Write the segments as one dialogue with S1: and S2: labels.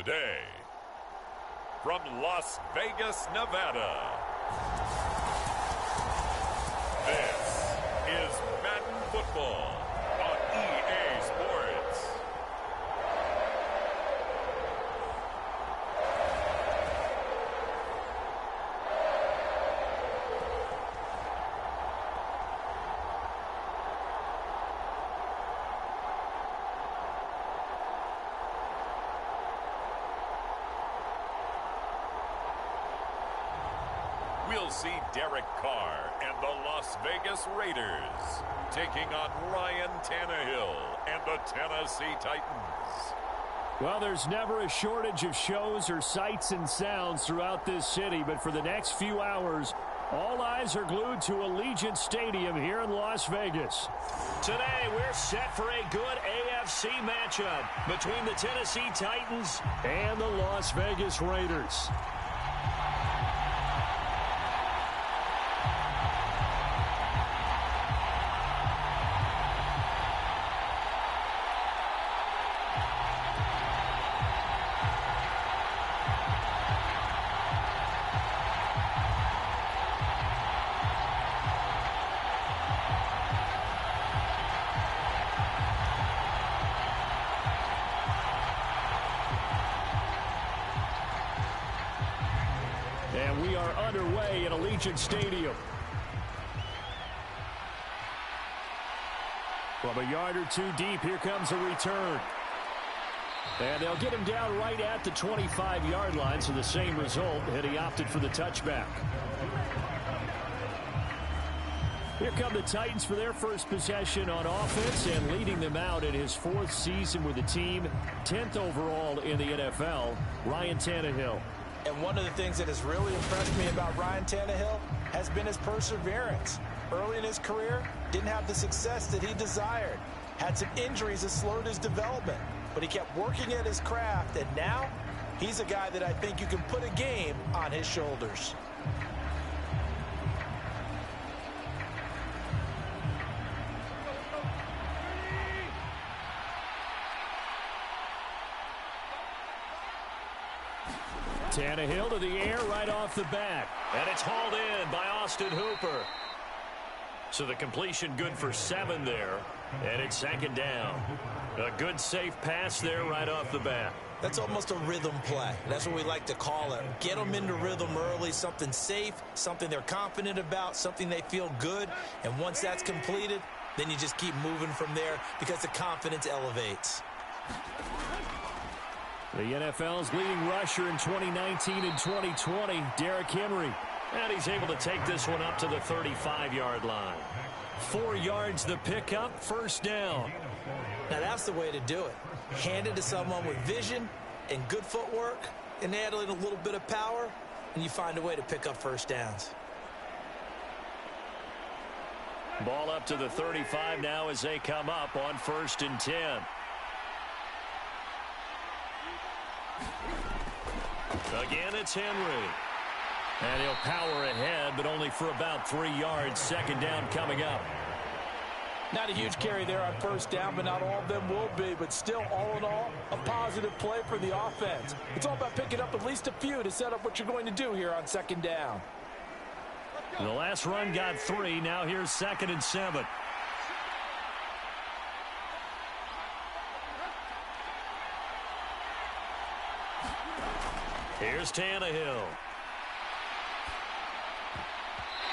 S1: Today, from Las Vegas, Nevada, this is Madden Football on EA Sports. We'll see Derek Carr and the Las Vegas Raiders taking on Ryan Tannehill and the Tennessee Titans.
S2: Well, there's never a shortage of shows or sights and sounds throughout this city, but for the next few hours, all eyes are glued to Allegiant Stadium here in Las Vegas. Today, we're set for a good AFC matchup between the Tennessee Titans and the Las Vegas Raiders. And we are underway at Allegiant Stadium. From a yard or two deep, here comes a return. And they'll get him down right at the 25-yard line, so the same result, and he opted for the touchback. Here come the Titans for their first possession on offense, and leading them out in his fourth season with the team, 10th overall in the NFL, Ryan Tannehill.
S3: And one of the things that has really impressed me about Ryan Tannehill has been his perseverance. Early in his career, didn't have the success that he desired. Had some injuries that slowed his development. But he kept working at his craft, and now he's a guy that I think you can put a game on his shoulders.
S2: Tannehill to the air right off the bat. And it's hauled in by Austin Hooper. So the completion good for 7 there. And it's second down. A good safe pass there right off the bat.
S3: That's almost a rhythm play. That's what we like to call it. Get them into rhythm early, something safe, something they're confident about, something they feel good. And once that's completed, then you just keep moving from there because the confidence elevates.
S2: The NFL's leading rusher in 2019 and 2020, Derrick Henry. And he's able to take this one up to the 35-yard line. 4 yards the pickup, first down.
S3: Now that's the way to do it. Hand it to someone with vision and good footwork and add in a little bit of power, and you find a way to pick up first downs.
S2: Ball up to the 35 now as they come up on 1st and 10. Again, it's Henry. And he'll power ahead, but only for about 3 yards. Second down coming up.
S3: Not a huge carry there on first down, but not all of them will be. But still, all in all, a positive play for the offense. It's all about picking up at least a few to set up what you're going to do here on second down.
S2: The last run got 3. Now here's 2nd and 7. Here's Tannehill.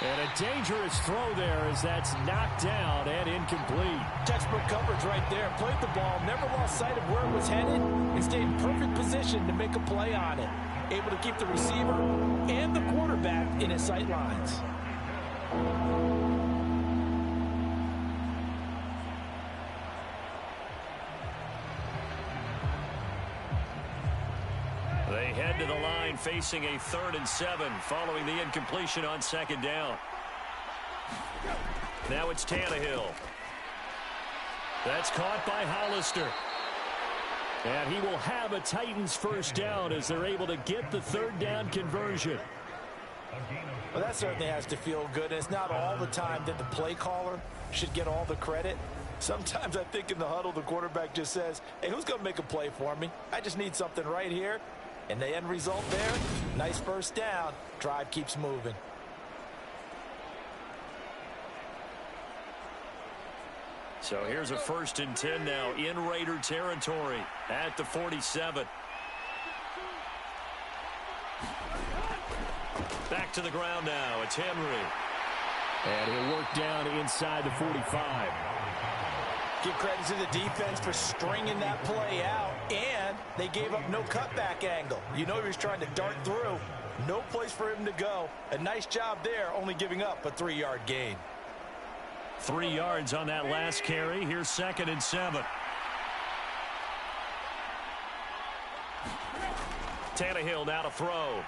S2: And a dangerous throw there as that's knocked down and incomplete.
S3: Textbook coverage right there. Played the ball, never lost sight of where it was headed, and stayed in perfect position to make a play on it. Able to keep the receiver and the quarterback in his sight lines.
S2: They head to the line facing a 3rd and 7 following the incompletion on second down. Now it's Tannehill. That's caught by Hollister. And he will have a Titans first down as they're able to get the 3rd down conversion.
S3: Well, that certainly has to feel good. And it's not all the time that the play caller should get all the credit. Sometimes I think in the huddle, the quarterback just says, hey, who's going to make a play for me? I just need something right here. And the end result there, nice first down. Drive keeps moving.
S2: So here's a 1st and 10 now in Raider territory at the 47. Back to the ground now. It's Henry. And he'll work down inside the 45.
S3: Give credit to the defense for stringing that play out, and they gave up no cutback angle. You know he was trying to dart through. No place for him to go. A nice job there, only giving up a 3-yard gain.
S2: 3 yards on that last carry. Here's 2nd and 7. Tannehill now to throw.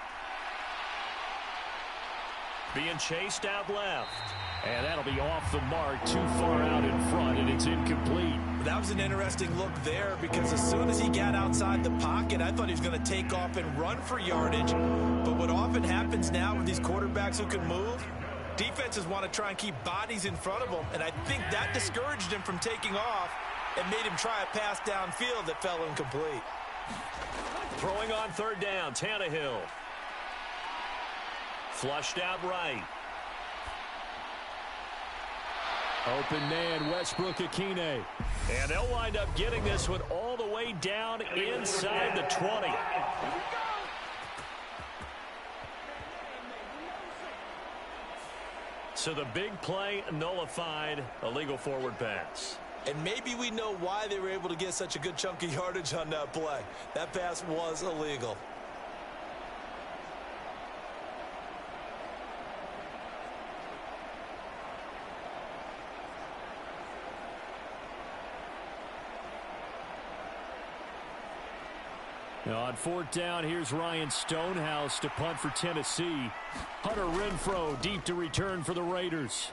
S2: Being chased out left. And that'll be off the mark, too far out in front, and it's incomplete.
S3: That was an interesting look there because as soon as he got outside the pocket, I thought he was going to take off and run for yardage. But what often happens now with these quarterbacks who can move, defenses want to try and keep bodies in front of them, and I think that discouraged him from taking off and made him try a pass downfield that fell incomplete.
S2: Throwing on 3rd down, Tannehill. Flushed out right. Open man, Westbrook-Ikhine. And they'll wind up getting this one all the way down inside the 20. So the big play nullified, a legal forward pass.
S3: And maybe we know why they were able to get such a good chunk of yardage on that play. That pass was illegal.
S2: Now on 4th down, here's Ryan Stonehouse to punt for Tennessee. Hunter Renfrow deep to return for the Raiders.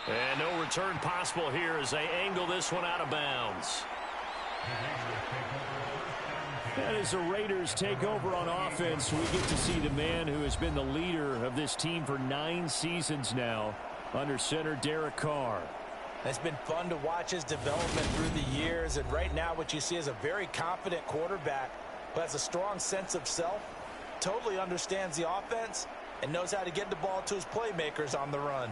S2: And no return possible here as they angle this one out of bounds. And as the Raiders take over on offense, we get to see the man who has been the leader of this team for 9 seasons now, under center Derek Carr.
S3: It's been fun to watch his development through the years, and right now what you see is a very confident quarterback who has a strong sense of self, totally understands the offense, and knows how to get the ball to his playmakers on the run.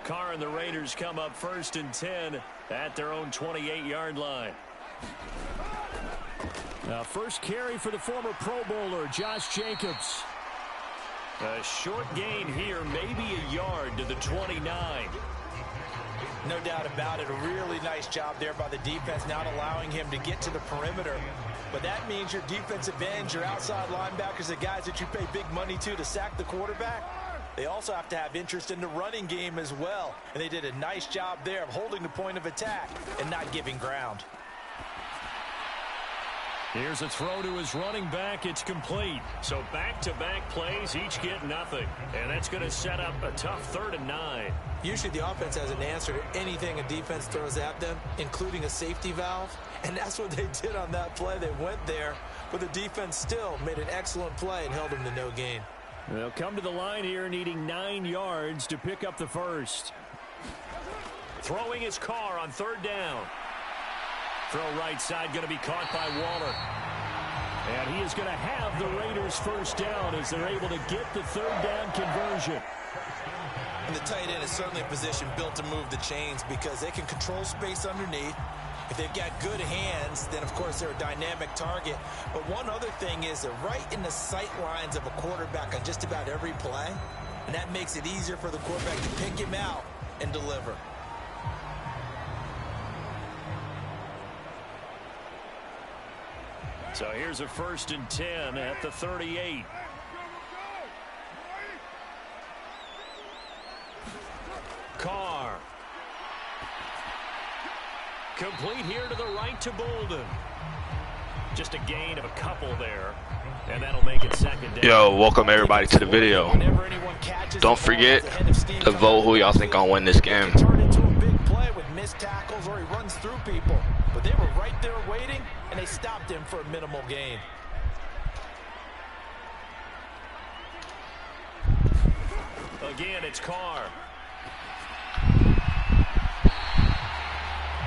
S2: Carr and the Raiders come up 1st and 10 at their own 28-yard line. Now, first carry for the former Pro Bowler, Josh Jacobs. A short gain here, maybe a yard to the 29.
S3: No doubt about it. A really nice job there by the defense, not allowing him to get to the perimeter. But that means your defensive ends, your outside linebackers, the guys that you pay big money to sack the quarterback, they also have to have interest in the running game as well. And they did a nice job there of holding the point of attack and not giving ground.
S2: Here's a throw to his running back. It's complete. So back-to-back plays, each get nothing. And that's going to set up a tough 3rd and 9.
S3: Usually the offense has an answer to anything a defense throws at them, including a safety valve. And that's what they did on that play. They went there, but the defense still made an excellent play and held them to no gain.
S2: They'll come to the line here needing 9 yards to pick up the first. Throwing his Carr on 3rd down. Throw right side going to be caught by Waller. And he is going to have the Raiders first down as they're able to get the 3rd down conversion.
S3: And the tight end is certainly a position built to move the chains because they can control space underneath. If they've got good hands, then of course they're a dynamic target. But one other thing is they're right in the sight lines of a quarterback on just about every play. And that makes it easier for the quarterback to pick him out and deliver.
S2: So here's a 1st and 10 at the 38. Carr. Complete here to the right to Bolden. Just a gain of a couple there. And that'll make it 2nd down.
S4: Yo, welcome everybody to the video. Don't forget to vote who y'all think gonna win this game.
S3: Turn into a big play with missed tackles or he runs through people. But they were right there waiting, and they stopped him for a minimal gain.
S2: Again, it's Carr.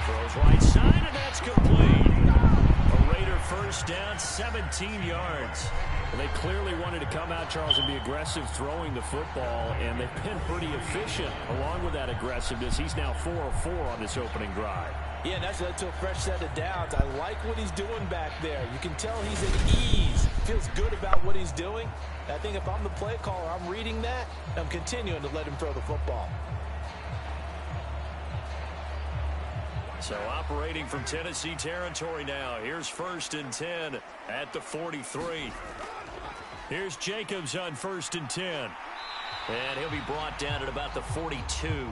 S2: Throws right side, and that's complete. A Raider first down, 17 yards. Well, they clearly wanted to come out, Charles, and be aggressive throwing the football, and they've been pretty efficient along with that aggressiveness. He's now 4 of 4 on this opening drive.
S3: Yeah, and that's led to a fresh set of downs. I like what he's doing back there. You can tell he's at ease. Feels good about what he's doing. I think if I'm the play caller, I'm reading that, and I'm continuing to let him throw the football.
S2: So operating from Tennessee territory now. Here's 1st and 10 at the 43. Here's Jacobs on 1st and 10. And he'll be brought down at about the 42.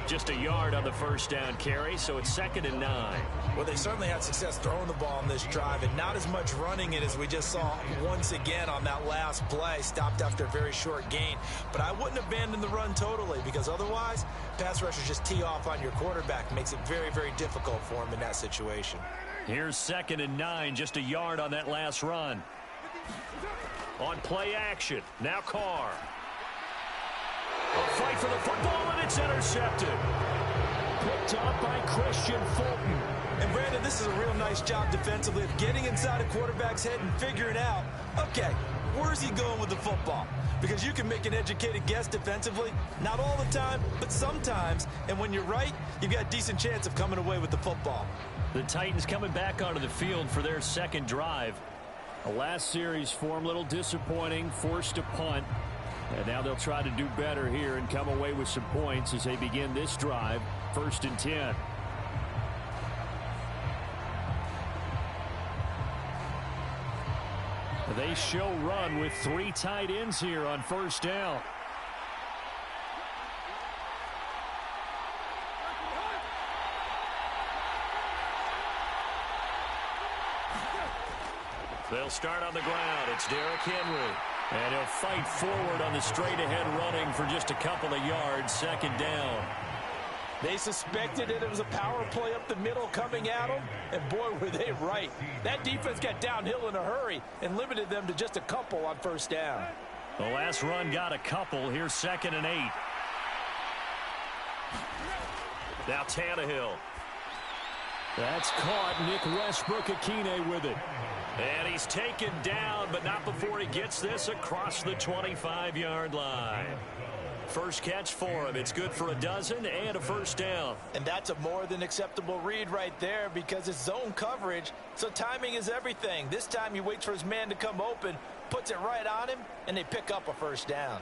S2: Just a yard on the first down carry, so it's 2nd and 9.
S3: Well, they certainly had success throwing the ball on this drive, and not as much running it as we just saw once again on that last play. Stopped after a very short gain. But I wouldn't abandon the run totally, because otherwise, pass rushers just tee off on your quarterback. Makes it very, very difficult for him in that situation.
S2: Here's 2nd and 9, just a yard on that last run. On play action, now Carr. A fight for the football, and it's intercepted. Picked up by Christian Fulton.
S3: And, Brandon, this is a real nice job defensively of getting inside a quarterback's head and figuring out, okay, where's he going with the football? Because you can make an educated guess defensively, not all the time, but sometimes. And when you're right, you've got a decent chance of coming away with the football.
S2: The Titans coming back onto the field for their second drive. The last series for them, a little disappointing, forced a punt. And now they'll try to do better here and come away with some points as they begin this drive, 1st and 10. They show run with 3 tight ends here on 1st down. They'll start on the ground. It's Derrick Henry. And he'll fight forward on the straight-ahead running for just a couple of yards, 2nd down.
S3: They suspected that it was a power play up the middle coming at them, and boy, were they right. That defense got downhill in a hurry and limited them to just a couple on 1st down.
S2: The last run got a couple. Here's 2nd and 8. Now Tannehill. That's caught. Nick Westbrook-Akine with it. And he's taken down, but not before he gets this across the 25-yard line. First catch for him. It's good for a dozen and a 1st down.
S3: And that's a more than acceptable read right there because it's zone coverage, so timing is everything. This time he waits for his man to come open, puts it right on him, and they pick up a 1st down.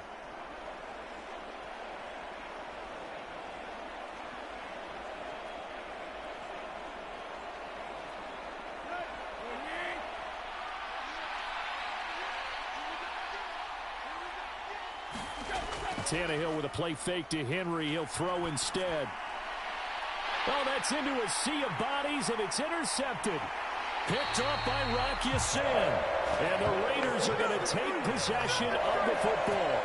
S2: Tannehill with a play fake to Henry. He'll throw instead. Oh, that's into a sea of bodies, and it's intercepted. Picked up by Rock Ya-Sin. And the Raiders are going to take possession of the football.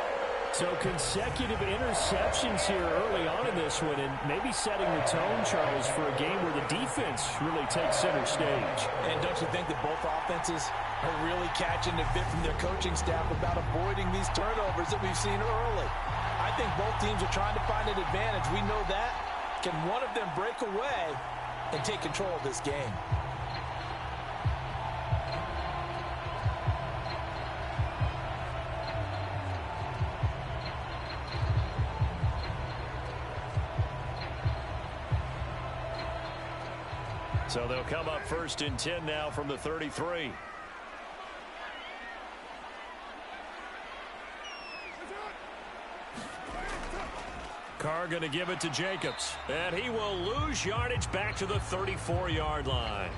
S2: So consecutive interceptions here early on in this one, and maybe setting the tone, Charles, for a game where the defense really takes center stage.
S3: And don't you think that both offenses are really catching a bit from their coaching staff about avoiding these turnovers that we've seen early? I think both teams are trying to find an advantage. We know that. Can one of them break away and take control of this game?
S2: So they'll come up 1st and 10 now from the 33. Carr going to give it to Jacobs. And he will lose yardage back to the 34-yard line.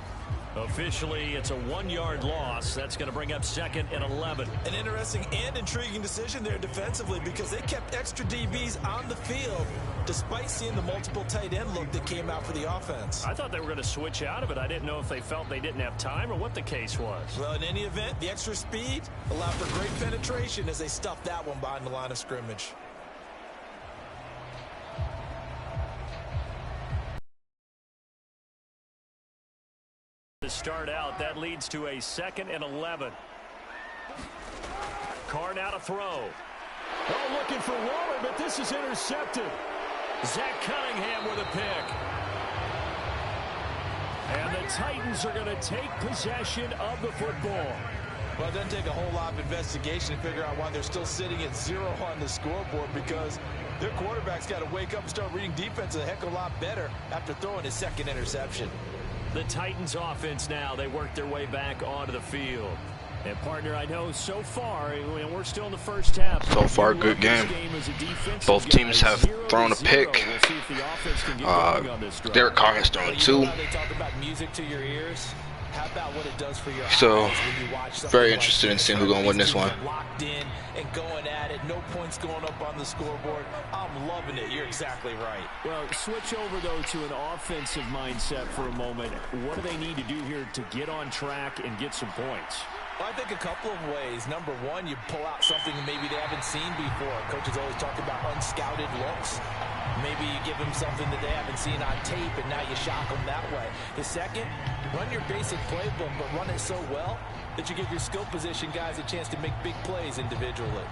S2: Officially, it's a 1-yard loss. That's going to bring up 2nd and 11.
S3: An interesting and intriguing decision there defensively because they kept extra DBs on the field despite seeing the multiple tight end look that came out for the offense.
S2: I thought they were going to switch out of it. I didn't know if they felt they didn't have time or what the case was.
S3: Well, in any event, the extra speed allowed for great penetration as they stuffed that one behind the line of scrimmage.
S2: To start out, that leads to a 2nd and 11. Carr now to throw. Oh, looking for Waller, but this is intercepted. Zach Cunningham with a pick. And the Titans are going to take possession of the football.
S3: Well, it doesn't take a whole lot of investigation to figure out why they're still sitting at 0 on the scoreboard, because their quarterback's got to wake up and start reading defense a heck of a lot better after throwing his second interception.
S2: The Titans offense now, they work their way back onto the field. And partner, I know so far, and we're still in the first half.
S4: So far, good game. Both teams have thrown a pick. Derek Carr has thrown 2. So, very interested in seeing who's going to win this one.
S3: Locked in and going at it. No points going up on the scoreboard. I'm loving it. You're exactly right.
S2: Well, switch over, though, to an offensive mindset for a moment. What do they need to do here to get on track and get some points?
S3: Well, I think a couple of ways. Number one, you pull out something maybe they haven't seen before. Coaches always talk about unscouted looks. Maybe you give them something that they haven't seen on tape, and now you shock them that way. The second, run your basic playbook, but run it so well that you give your skill position guys a chance to make big plays individually.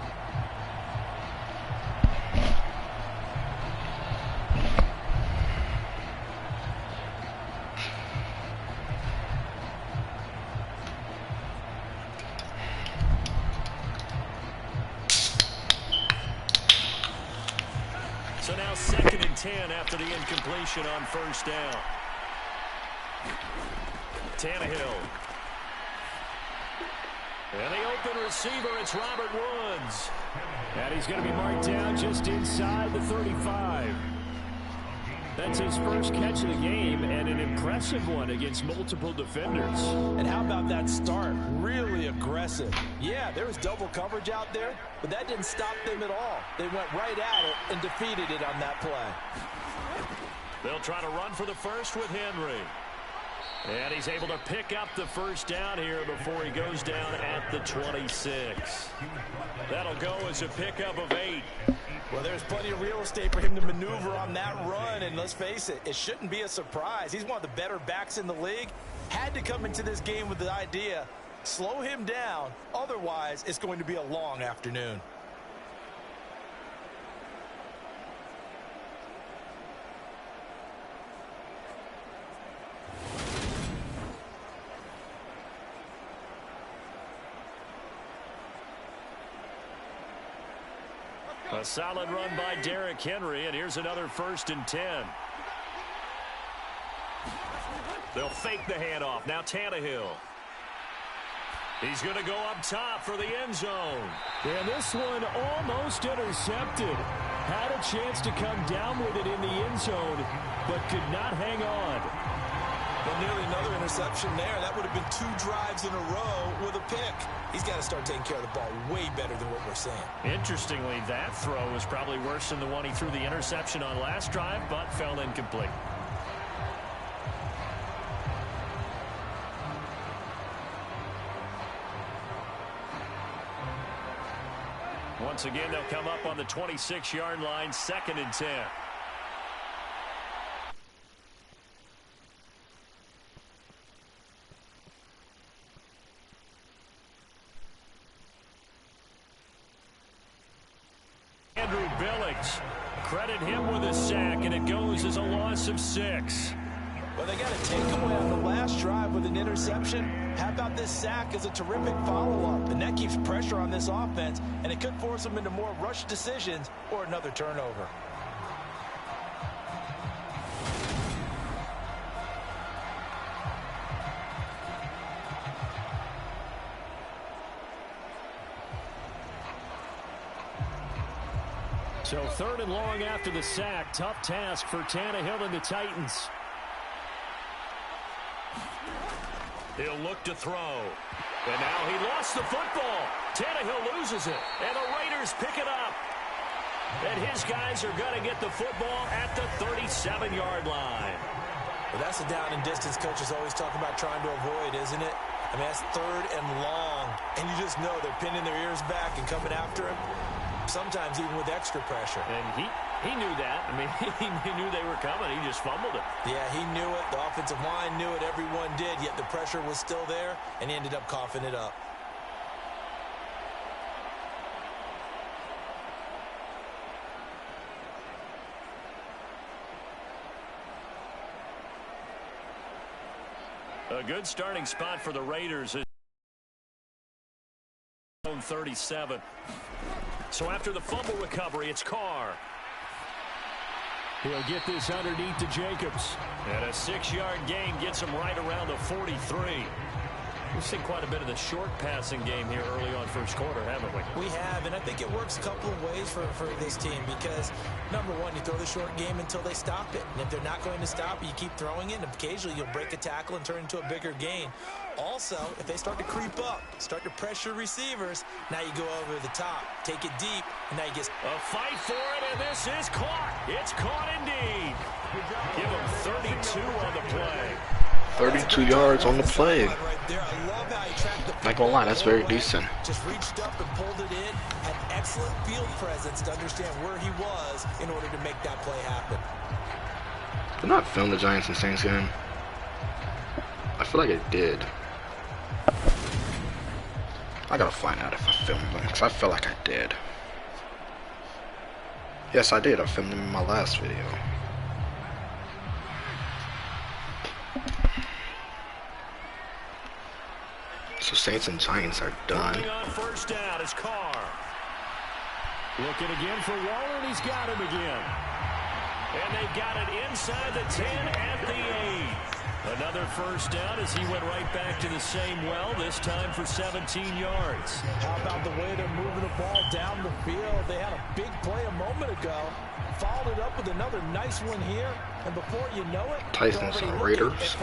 S2: So now 2nd and 10 after the incompletion on first down. Tannehill. And the open receiver, it's Robert Woods. And he's going to be marked down just inside the 35. That's his first catch of the game, and an impressive one against multiple defenders.
S3: And how about that start? Really aggressive. Yeah, there was double coverage out there, but that didn't stop them at all. They went right at it and defeated it on that play.
S2: They'll try to run for the first with Henry. And he's able to pick up the first down here before he goes down at the 26. That'll go as a pickup of 8.
S3: Well, there's plenty of real estate for him to maneuver on that run, and let's face it, it shouldn't be a surprise. He's one of the better backs in the league. Had to come into this game with the idea, slow him down, otherwise it's going to be a long afternoon.
S2: A solid run by Derrick Henry, and here's another 1st and 10. They'll fake the handoff. Now Tannehill. He's going to go up top for the end zone. And this one almost intercepted. Had a chance to come down with it in the end zone, but could not hang on.
S3: Well, nearly another interception there. That would have been 2 drives in a row with a pick. He's got to start taking care of the ball way better than what we're saying.
S2: Interestingly, that throw was probably worse than the one he threw the interception on last drive, but fell incomplete. Once again, they'll come up on the 26-yard line, 2nd and 10. Andrew Billings, credit him with a sack, and it goes as a loss of 6.
S3: Well, they got a takeaway on the last drive with an interception. How about this sack as a terrific follow-up? And that keeps pressure on this offense, and it could force them into more rush decisions or another turnover.
S2: So 3rd and long after the sack. Tough task for Tannehill and the Titans. He'll look to throw. And now he lost the football. Tannehill loses it. And the Raiders pick it up. And his guys are going to get the football at the 37-yard line.
S3: Well, that's a down and distance coaches always talk about trying to avoid, isn't it? I mean, that's 3rd and long. And you just know they're pinning their ears back and coming after him. Sometimes even with extra pressure.
S2: And he knew that. I mean, he knew they were coming. He just fumbled it.
S3: Yeah, he knew it. The offensive line knew it. Everyone did. Yet the pressure was still there, and he ended up coughing it up.
S2: A good starting spot for the Raiders. 37. So after the fumble recovery, it's Carr. He'll get this underneath to Jacobs. And a 6-yard gain gets him right around the 43. We've seen quite a bit of the short passing game here early on first quarter, haven't we?
S3: We have, and I think it works a couple of ways for this team because, number one, you throw the short game until they stop it. And if they're not going to stop it, you keep throwing it, and occasionally you'll break a tackle and turn into a bigger gain. Also, if they start to creep up, start to pressure receivers, now you go over the top, take it deep, and now you get
S2: a fight for it, and this is caught. It's caught indeed. Give him 32 on the play.
S4: 32 yards on the play. Not gonna lie, that's very decent.
S3: Just reached up and pulled it in. Had excellent field presence to understand where he was in order to make that play happen.
S4: Did not film the Giants and Saints game? I feel like I did. I gotta find out if I filmed them, because I feel like I did. Yes, I did. I filmed them in my last video. So Saints and Giants are done.
S2: On first down is Carr. Looking again for Waller, and he's got him again. And they've got it inside the 10 at the 8. Another first down as he went right back to the same well, this time for 17 yards.
S3: How about the way they're moving the ball down the field? They had a big play a moment ago. Followed it up with another nice one here. And before you know it,
S4: Titans and Raiders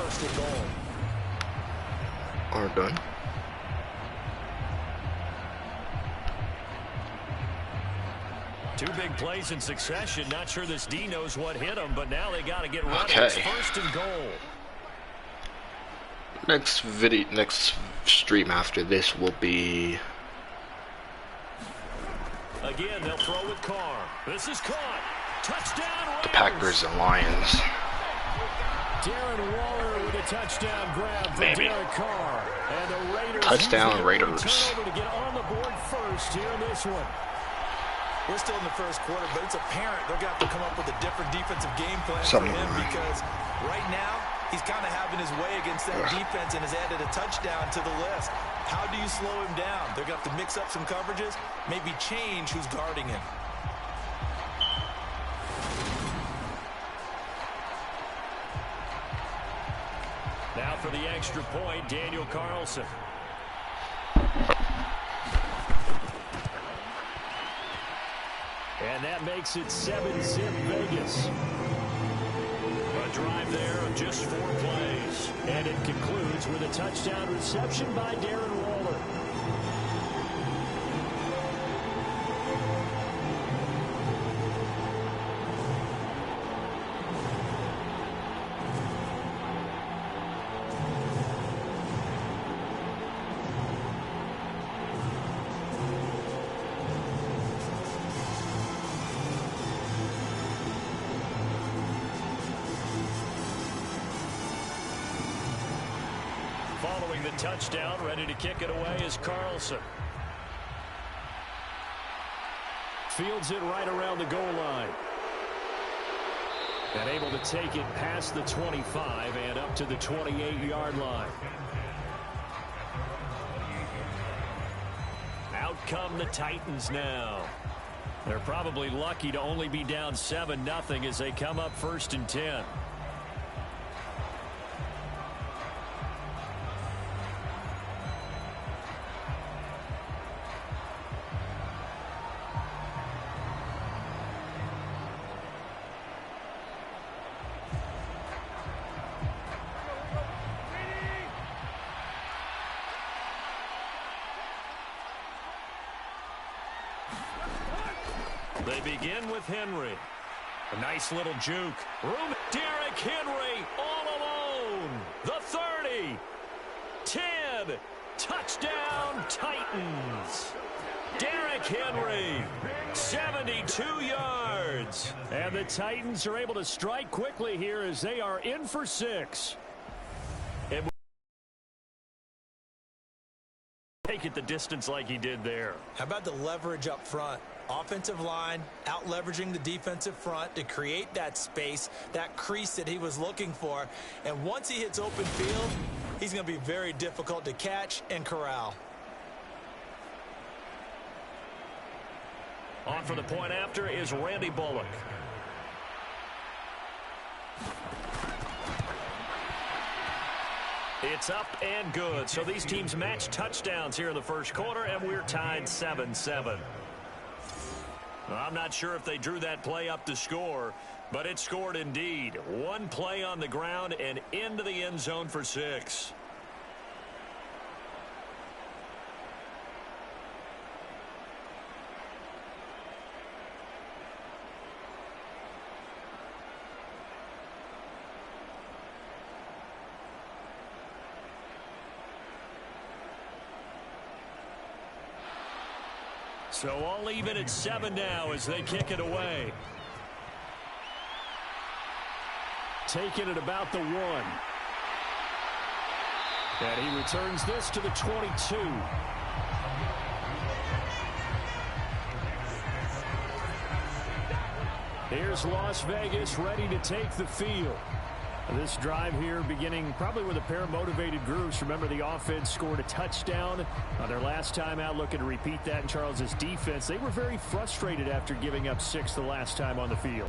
S4: are done.
S2: Two big plays in succession. Not sure this D knows what hit him, but now they got to get running.
S4: Okay.
S2: It's first and goal.
S4: Next stream after this will be.
S2: Again, they'll throw with Carr. This is caught. Touchdown Raiders.
S4: The Packers and Lions.
S2: Darren Waller with a touchdown grab for Derek Carr. And the Raiders
S4: touchdown Raiders.
S2: To get on the board first here in this one.
S3: We're still in the first quarter, but it's apparent they're going to have to come up with a different defensive game plan for him because right now he's kind of having his way against that defense and has added a touchdown to the list. How do you slow him down? They're going to have to mix up some coverages, maybe change who's guarding him.
S2: Now for the extra point, Daniel Carlson. And that makes it 7-zip Vegas. A drive there of just 4 plays. And it concludes with a touchdown reception by Darren Waller. Following the touchdown, ready to kick it away is Carlson. Fields it right around the goal line. And able to take it past the 25 and up to the 28-yard line. Out come the Titans now. They're probably lucky to only be down 7-0 as they come up first and 10. They begin with Henry. A nice little juke. Room. Derrick Henry all alone. The 30. 10. Touchdown Titans. Derrick Henry. 72 yards. And the Titans are able to strike quickly here as they are in for 6. Take it the distance like he did there.
S3: How about the leverage up front? Offensive line out leveraging the defensive front to create that space, that crease that he was looking for. And once he hits open field, He's going to be very difficult to catch and corral.
S2: On for the point after is Randy Bullock. It's up and good. So these teams match touchdowns here in the first quarter, and we're tied 7-7. I'm not sure if they drew that play up to score, but it scored indeed. One play on the ground and into the end zone for 6. So all even at 7 now as they kick it away. Taking it about the 1. And he returns this to the 22. Here's Las Vegas ready to take the field. This drive here beginning probably with a pair of motivated groups. Remember, the offense scored a touchdown on their last time out, looking to repeat that in Charles's defense. They were very frustrated after giving up 6 the last time on the field.